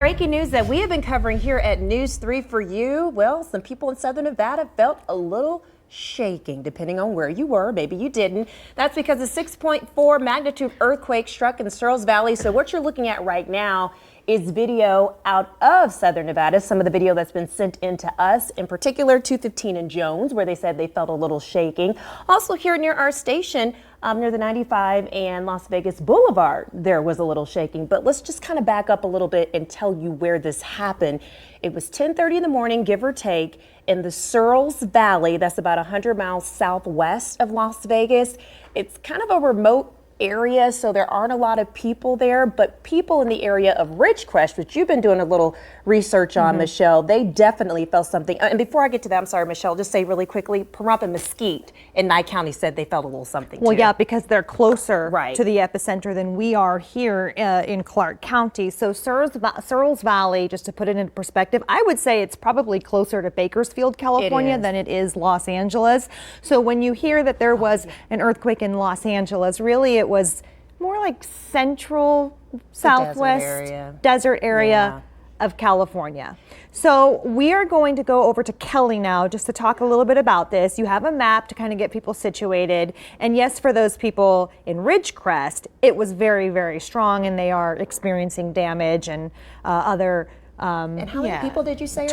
Breaking news that we have been covering here at News 3 for you. Well, some people in southern Nevada felt a little shaking, depending on where you were. Maybe you didn't. That's because a 6.4 magnitude earthquake struck in the Searles Valley. So what you're looking at right now is video out of southern Nevada. Some of the video that's been sent in to us, in particular 215 and Jones, where they said they felt a little shaking. Also here near our station, near the 95 and Las Vegas Boulevard, there was a little shaking. But let's just kind of back up a little bit and tell you where this happened. It was 10:30 in the morning, give or take, in the Searles Valley. That's about 100 miles southwest of Las Vegas. It's kind of a remote area, so there aren't a lot of people there, but people in the area of Ridgecrest, which you've been doing a little research on, Michelle, they definitely felt something. And before I get to that, I'm sorry, Michelle, just say really quickly, Pahrump and Mesquite in Nye County said they felt a little something Well, too. yeah, because they're closer to the epicenter than we are here in Clark County. So Searles Valley, just to put it into perspective, I would say it's probably closer to Bakersfield, California than it is Los Angeles. So when you hear that there was an earthquake in Los Angeles, really it was more like central, southwest, desert area of California. So we are going to go over to Kelly now just to talk a little bit about this. You have a map to kind of get people situated. And yes, for those people in Ridgecrest, it was very, very strong and they are experiencing damage and other and how many people did you say?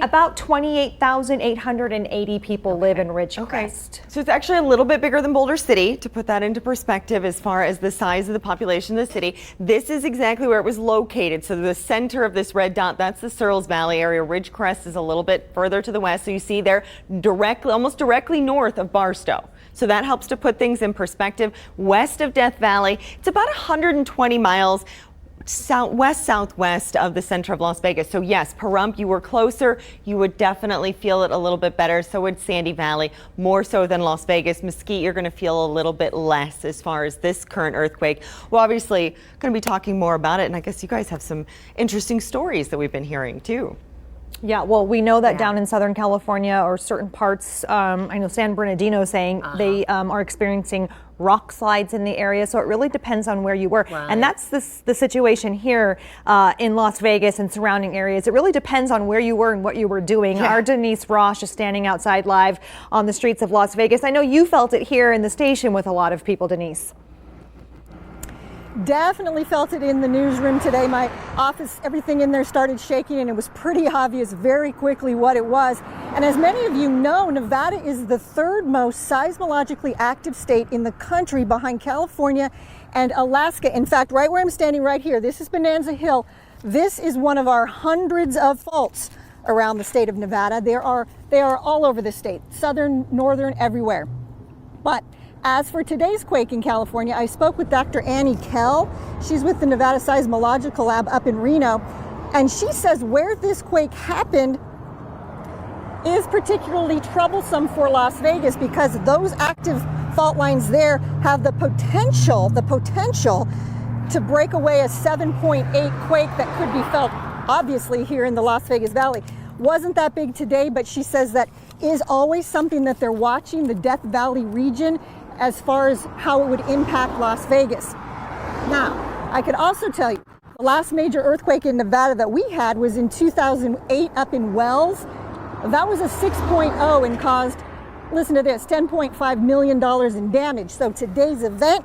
About 28,880 people live in Ridgecrest. So it's actually a little bit bigger than Boulder City, to put that into perspective as far as the size of the population of the city. This is exactly where it was located. So the center of this red dot, that's the Searles Valley area. Ridgecrest is a little bit further to the west. So you see they're almost directly north of Barstow. So that helps to put things in perspective. West of Death Valley, it's about 120 miles southwest of the center of Las Vegas. So yes, Pahrump, you were closer. You would definitely feel it a little bit better. So would Sandy Valley, more so than Las Vegas. Mesquite, you're going to feel a little bit less as far as this current earthquake. Well, obviously going to be talking more about it, and I guess you guys have some interesting stories that we've been hearing too. Yeah, well, we know that down in Southern California or certain parts, I know San Bernardino saying they are experiencing rock slides in the area. So it really depends on where you were. And that's the situation here in Las Vegas and surrounding areas. It really depends on where you were and what you were doing. Our Denise Rosh is standing outside live on the streets of Las Vegas. I know you felt it here in the station with a lot of people, Denise. Definitely felt it in the newsroom today. My office, everything in there started shaking, and it was pretty obvious very quickly what it was. And as many of you know, Nevada is the third most seismologically active state in the country behind California and Alaska. In fact, right where I'm standing right here, this is Bonanza Hill. This is one of our hundreds of faults around the state of Nevada. They are all over the state, southern, northern, everywhere. But as for today's quake in California, I spoke with Dr. Annie Kell. She's with the Nevada Seismological Lab up in Reno. And she says where this quake happened is particularly troublesome for Las Vegas because those active fault lines there have the potential to break away a 7.8 quake that could be felt obviously here in the Las Vegas Valley. Wasn't that big today, but she says that is always something that they're watching, the Death Valley region, as far as how it would impact Las Vegas. Now, I could also tell you, the last major earthquake in Nevada that we had was in 2008 up in Wells. That was a 6.0 and caused, listen to this, $10.5 million in damage. So today's event,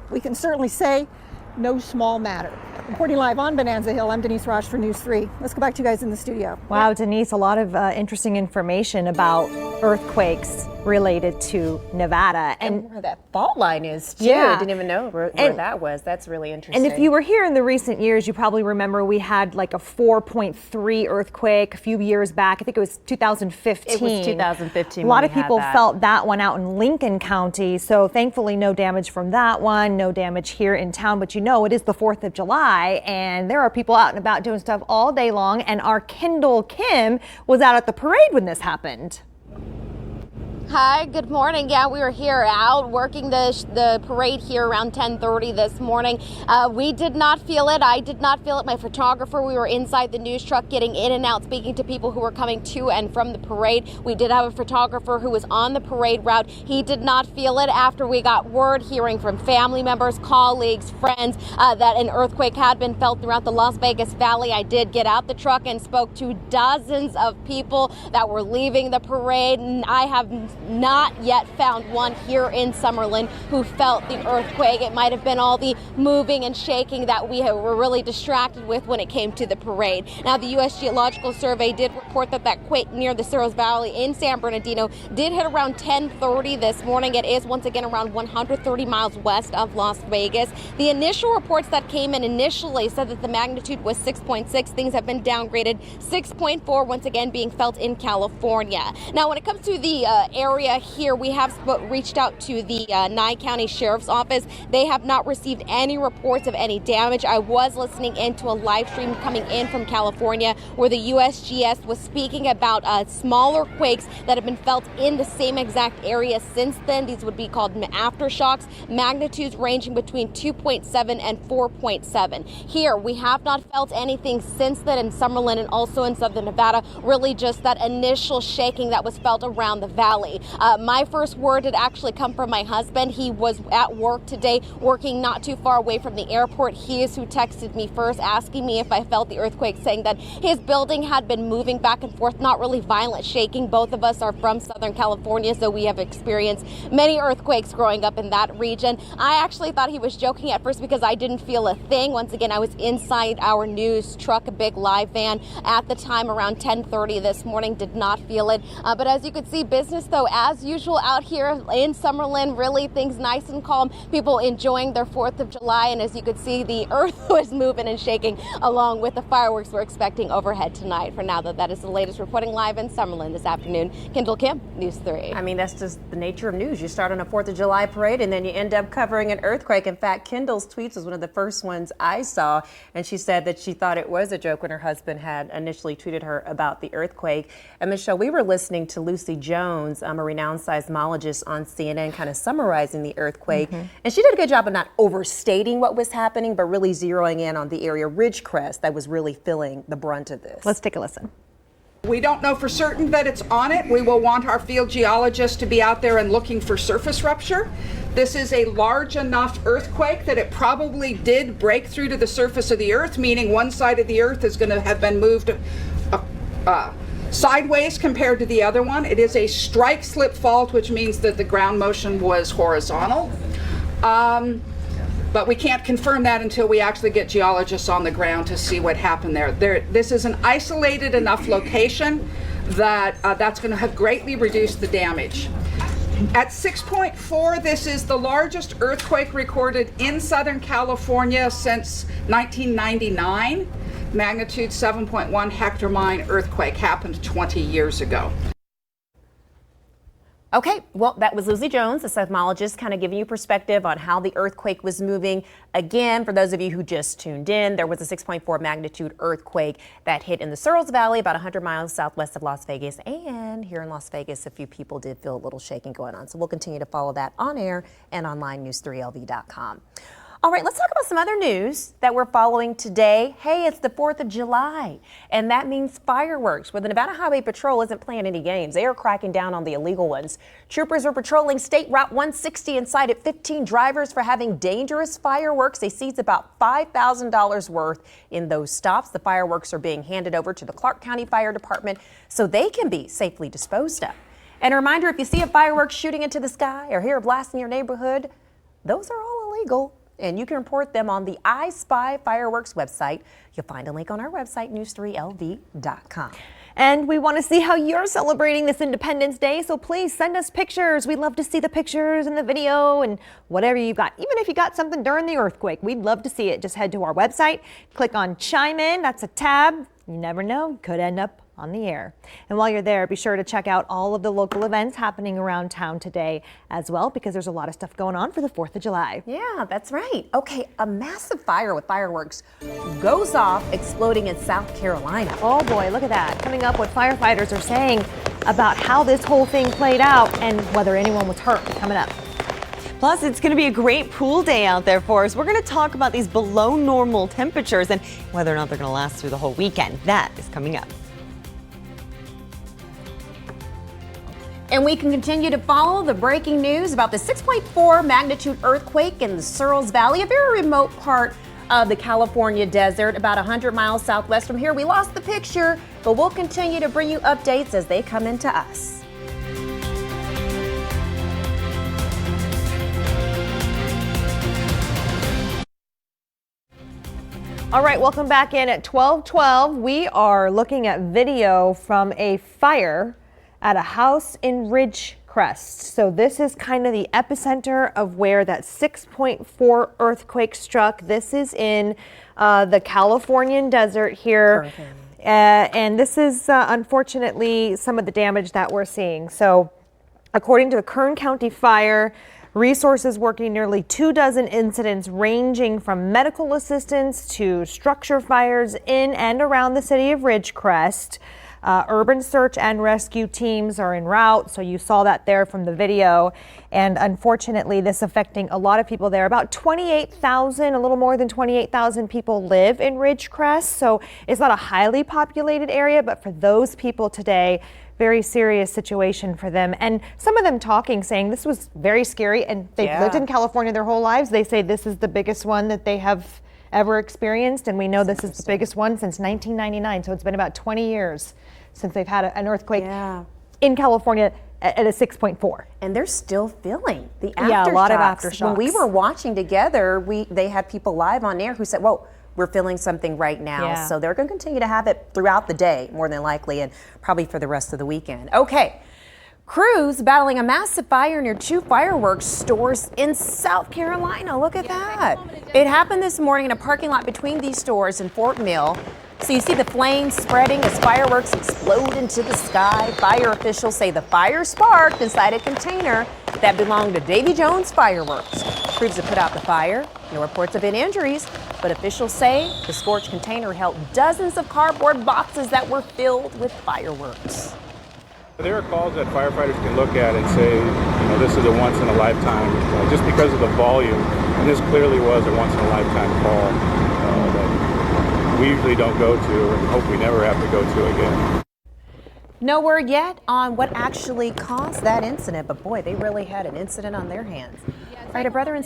we can certainly say, no small matter. Reporting live on Bonanza Hill, I'm Denise Rosh for News 3. Let's go back to you guys in the studio. Wow, Denise, a lot of interesting information about earthquakes related to Nevada. And where that fault line is, too. I didn't even know where that was. That's really interesting. And if you were here in the recent years, you probably remember we had like a 4.3 earthquake a few years back. I think it was 2015. It was 2015. A lot of people felt that one out in Lincoln County. So thankfully, no damage from that one, no damage here in town. But you know, it is the 4th of July, and there are people out and about doing stuff all day long. And our Kendall Kim was out at the parade when this happened. Hi, good morning. Yeah, we were here out working the parade here around 10:30 this morning. We did not feel it. I did not feel it. My photographer, we were inside the news truck getting in and out, speaking to people who were coming to and from the parade. We did have a photographer who was on the parade route. He did not feel it after we got word, hearing from family members, colleagues, friends, that an earthquake had been felt throughout the Las Vegas Valley. I did get out the truck and spoke to dozens of people that were leaving the parade, and I have not yet found one here in Summerlin who felt the earthquake. It might have been all the moving and shaking that we were really distracted with when it came to the parade. Now, the U.S. Geological Survey did report that quake near the Cerros Valley in San Bernardino did hit around 10:30 this morning. It is once again around 130 miles west of Las Vegas. The initial reports that came in initially said that the magnitude was 6.6. Things have been downgraded. 6.4 once again being felt in California. Now, when it comes to the area here, we have reached out to the Nye County Sheriff's Office. They have not received any reports of any damage. I was listening into a live stream coming in from California where the USGS was speaking about smaller quakes that have been felt in the same exact area since then. These would be called aftershocks, magnitudes ranging between 2.7 and 4.7. Here, we have not felt anything since then in Summerlin and also in Southern Nevada, really just that initial shaking that was felt around the valley. My first word had actually come from my husband. He was at work today, working not too far away from the airport. He is who texted me first, asking me if I felt the earthquake, saying that his building had been moving back and forth, not really violent shaking. Both of us are from Southern California, so we have experienced many earthquakes growing up in that region. I actually thought he was joking at first because I didn't feel a thing. Once again, I was inside our news truck, a big live van, at the time around 10:30 this morning, did not feel it. But as you could see, business though as usual out here in Summerlin, really things nice and calm, people enjoying their 4th of July, and as you could see, the earth was moving and shaking along with the fireworks we're expecting overhead tonight. For now, though, that is the latest reporting live in Summerlin this afternoon. Kendall Kim, News 3. I mean, that's just the nature of news. You start on a 4th of July parade and then you end up covering an earthquake. In fact, Kendall's tweets was one of the first ones I saw, and she said that she thought it was a joke when her husband had initially tweeted her about the earthquake. And Michelle, we were listening to Lucy Jones, a renowned seismologist on CNN, kind of summarizing the earthquake. And she did a good job of not overstating what was happening, but really zeroing in on the area Ridgecrest that was really feeling the brunt of this. Let's take a listen. We don't know for certain that it's on it. We will want our field geologists to be out there and looking for surface rupture. This is a large enough earthquake that it probably did break through to the surface of the earth, meaning one side of the earth is going to have been moved sideways compared to the other one. It is a strike slip fault, which means that the ground motion was horizontal. But we can't confirm that until we actually get geologists on the ground to see what happened there. This is an isolated enough location that that's going to have greatly reduced the damage. At 6.4, this is the largest earthquake recorded in Southern California since 1999. Magnitude 7.1 hectomine earthquake happened 20 years ago. Okay, well, that was Lucy Jones, a seismologist, kind of giving you perspective on how the earthquake was moving. Again, for those of you who just tuned in, there was a 6.4 magnitude earthquake that hit in the Cerros Valley, about 100 miles southwest of Las Vegas. And here in Las Vegas, a few people did feel a little shaking going on. So we'll continue to follow that on air and online, news3lv.com. All right, let's talk about some other news that we're following today. Hey, it's the 4th of July, and that means fireworks. Well, the Nevada Highway Patrol isn't playing any games. They are cracking down on the illegal ones. Troopers are patrolling State Route 160 and cited 15 drivers for having dangerous fireworks. They seized about $5,000 worth in those stops. The fireworks are being handed over to the Clark County Fire Department so they can be safely disposed of. And a reminder, if you see a firework shooting into the sky or hear a blast in your neighborhood, those are all illegal. And you can report them on the I Spy Fireworks website. You'll find a link on our website, news3lv.com. And we want to see how you're celebrating this Independence Day, so please send us pictures. We'd love to see the pictures and the video and whatever you got. Even if you got something during the earthquake, we'd love to see it. Just head to our website, click on Chime In. That's a tab. You never know, could end up on the air. And while you're there, be sure to check out all of the local events happening around town today as well, because there's a lot of stuff going on for the 4th of July. Yeah, that's right. Okay, a massive fire with fireworks goes off, exploding in South Carolina. Oh boy, look at that. Coming up, what firefighters are saying about how this whole thing played out and whether anyone was hurt coming up. Plus, it's going to be a great pool day out there for us. We're going to talk about these below normal temperatures and whether or not they're going to last through the whole weekend. That is coming up. And we can continue to follow the breaking news about the 6.4 magnitude earthquake in the Searles Valley, a very remote part of the California desert, about 100 miles southwest from here. We lost the picture, but we'll continue to bring you updates as they come into us. All right, welcome back in at 12:12. We are looking at video from a fire at a house in Ridgecrest. So this is kind of the epicenter of where that 6.4 earthquake struck. This is in the Californian desert here. And this is unfortunately some of the damage that we're seeing. So according to the Kern County Fire, resources working nearly 24 incidents ranging from medical assistance to structure fires in and around the city of Ridgecrest. Urban search and rescue teams are en route, so you saw that there from the video. And unfortunately, this affecting a lot of people there. About 28,000, a little more than 28,000 people live in Ridgecrest, so it's not a highly populated area, but for those people today, very serious situation for them. And some of them talking, saying this was very scary, and they've lived in California their whole lives. They say this is the biggest one that they have ever experienced, and we know this is the biggest one since 1999, so it's been about 20 years since they've had an earthquake in California at a 6.4. And they're still feeling the aftershocks. Yeah, a lot of aftershocks. When we were watching together, they had people live on air who said, whoa, we're feeling something right now. Yeah. So they're going to continue to have it throughout the day, more than likely, and probably for the rest of the weekend. Okay. Crews battling a massive fire near 2 fireworks stores in South Carolina. Look at that. It happened this morning in a parking lot between these stores in Fort Mill. So you see the flames spreading as fireworks explode into the sky. Fire officials say the fire sparked inside a container that belonged to Davy Jones Fireworks. Crews have put out the fire. No reports of any injuries, but officials say the scorched container held dozens of cardboard boxes that were filled with fireworks. There are calls that firefighters can look at and say, this is a once in a lifetime, just because of the volume. And this clearly was a once in a lifetime call that we usually don't go to and hope we never have to go to again. No word yet on what actually caused that incident, but boy, they really had an incident on their hands. All right, a brother and